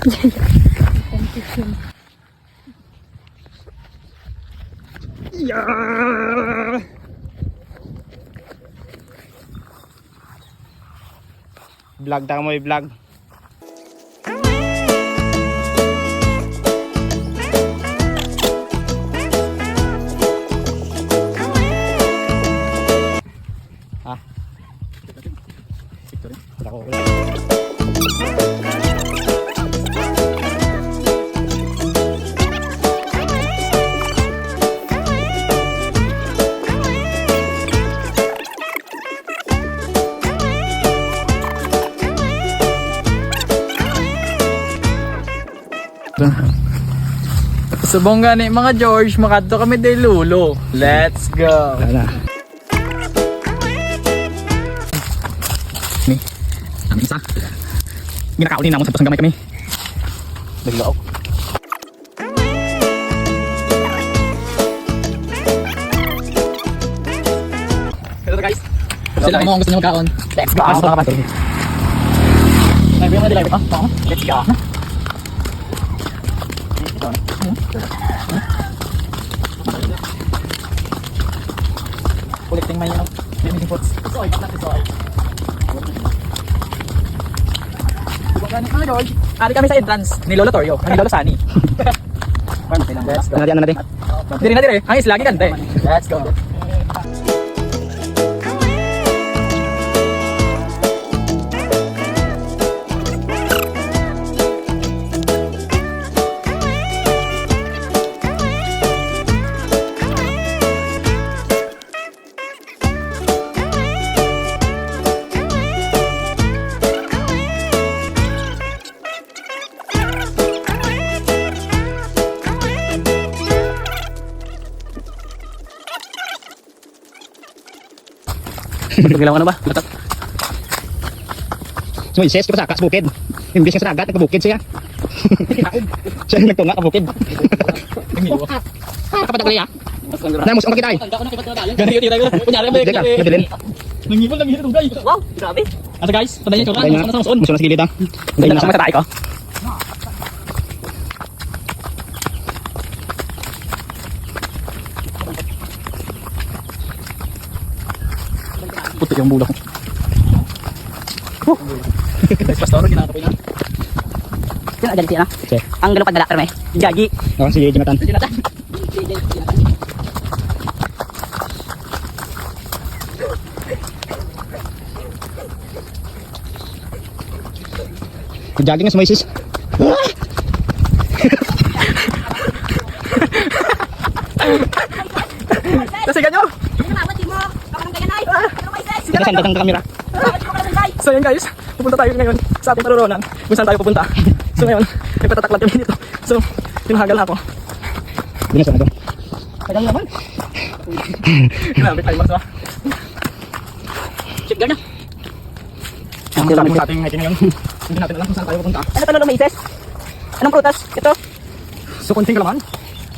Yeah! Vlog tayo mo i-vlog. Ha? Subong gani mga George, makadto kami day lulo. Let's go. Tara. Ni. Ang isa. Ginakauli na mo sa pasang gamay kami. Daglaw. Hello guys. Sila mo ang gusto niyo magkaon. Let's go. Pasok ka pa. Live yung live. Let's go. Collecting my missing pots. Soy, not soy. Mga George, ari kami sa entrance ni Lolo Torio, ni Lolo Sani. Let's go. Ano natin? Diri na dire, ang isla gigante. Let's go. Pagkilaw ka na ba? So, ises ko sa bukid. Imbis nga sa dagat, nagpabukid siya. Siya yung nagtunga ka bukid. Kapatag liya. Namos ang makita ay. Gani yung tira ko. Kunyari ba? Deka, nabilin. Nangipol lang yun guys. Wow, grabe. Asa guys, padayon ko Kaya nga, muso na sa gilid ha. Dahil na sa matatay ko. Puti yung bulak ko. Guys, pastor, ginagawa na. Sino adali siya? Okay. Ang ganun padala pero may gagi. Oh, si Jonathan. Jogging nga sa Moises. Kasi ganyo. Nasaan ang kamera? So yun guys, pupunta tayo ngayon sa ating paruroonan kung saan tayo pupunta. So ngayon, may patataklat kami dito. So, tinahagal ako. Dino sa ano? Tagal naman. Grabe tayo magsawa. Chip girl na. Ang sabi mo sa ating hiking ngayon, hindi natin alam kung saan tayo pupunta. Ano to may ises? Anong prutas? Ito? So konting kalaman,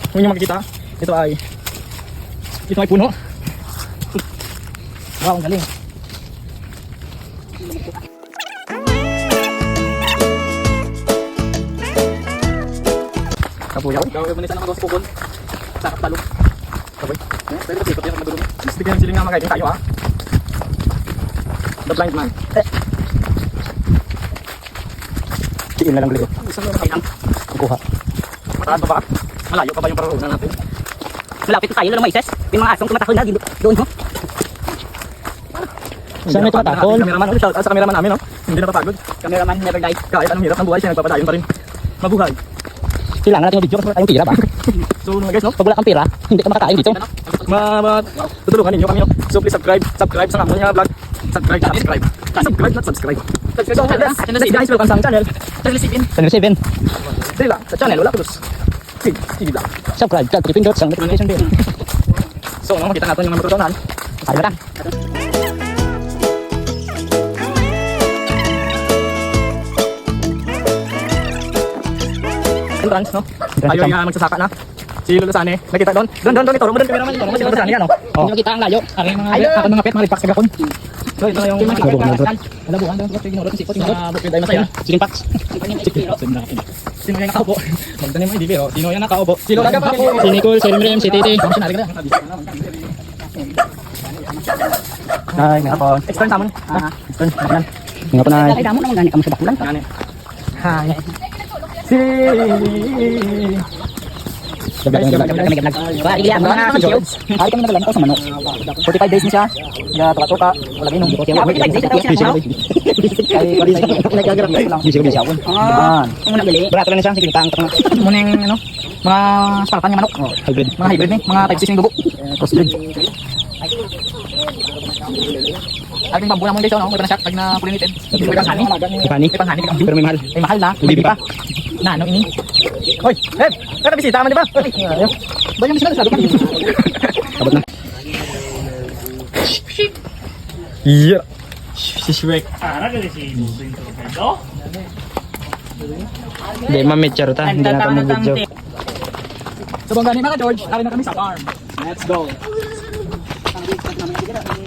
kung inyo makikita, ito ay puno. Wow, ang galing. Kapuyaw. Gawin mo nisa ng mga pukol. Sarap talo. Sabay. Pwede ba sikot yung madulong? Bigyan siling nga mag-guiding tayo ha. The blind man. Tiin na lang ulit. Isang meron kami. Kuha. Mataas pa ba? Malayo pa ba yung paruroonan natin? Malapit na tayo na may ises. May mga asong tumatakol na doon ho. Saan may tumatakol? Cameraman, shout out sa cameraman namin, no? Hindi napapagod. Cameraman never dies. Kahit anong hirap ng buhay, siya nagpapadayon pa rin. Mabuhay. Kailangan natin mag-video kasi wala tayong tira ba? So mga guys, no? Pag wala kang pera, hindi ka makakain dito. Tutulungan ninyo kami, no? So please subscribe sa namin yung vlog. Subscribe, not subscribe. Not subscribe. Hey guys, welcome sa aming channel. Channel 7. Dali lang, sa channel, wala ko dos. TV lang. Subscribe, kag pindot sa notification bell. So, no, makita natin yung mga matutunan. Ay ba? Entrance, no? Tayo yung magsasaka na. Si Lolo Sane, nakita doon. Doon, ito. Doon, cameraman. Ito naman si Lolo Sane, ano? Hindi makita ang layo. Ako mga pet, mga lipak sa gakon. So ito yung Labuhan daw. Labuhan daw. Sige, ginurot si Sipot. Yung mga bukid ay masaya. Chicken packs. Sino yung nakaupo? Magtanim mo hindi pero sino yung nakaupo? Sino nakaupo? Si Nicole, si Rimrim, si Titi. Sinari ka na. Ay, nga po. Extern tamon. Extern. Yan. Nga pa na. Ay, damo naman gani kamo sa bakulan. Yan. Hi. Si. Ba, iya mo na si George. Ay kami nagalan sa manok. 45 days ni siya. Ya tuka-tuka. Wala ginom. Ay nagagarap lang. Busy ko, busy ako. Yan. Mo na gali. Barato lang na siya. Sige, tang. Muna yung ano, mga spartan yung manok. Hybrid. Mga hybrid ni, mga type 6 yung gubo. Crossbreed. Ating bambu na mo guys, no? May panasyak, pag na-pollinated. May panghani. Pani. May panghani. Pero may mahal. May mahal na. May bibi pa. Na, ano ini? Hoy, Ed! Kaya bisita man, di ba? Ayaw. Ba yung bisita? Sabi ka. Abot na. Yeah. Si Shrek. Hindi, mamit charota. Hindi na kami video. So bang gani mga George, ari na kami sa farm. Let's go.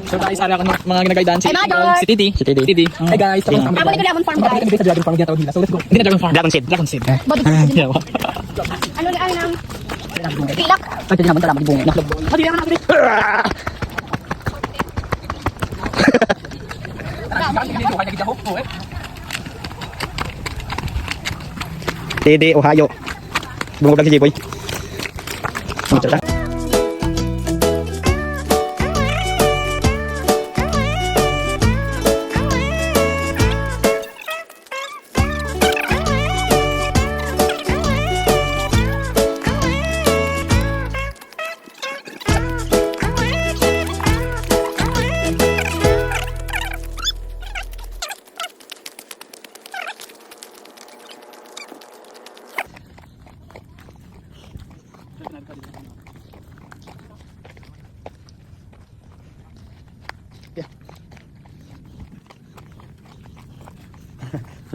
So guys, ari ako ng mga ginagaydan si si Titi. Si Titi. Titi. Hey guys, tapos kami. Amo ni Lemon Farm Kami guys. kami sa Dragon Farm ginatawag nila. So let's go. Hindi na Dragon Farm. Dragon seed. Dragon seed. Ano ni ay nang pilak. Pwede naman talaga bunga. Hadi naman natin. Titi, Ohio. Bumugag si Jiboy. Mamit charota.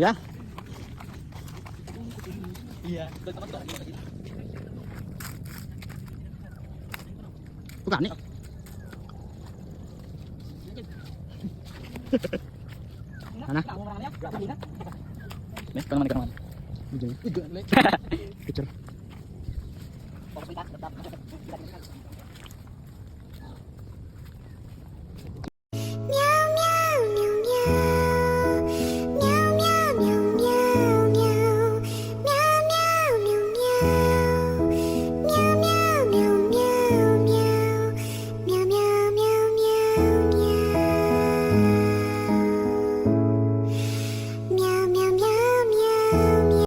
Ya. Iya. Bukan nih. Mana? Nih, naman ka naman. Picture.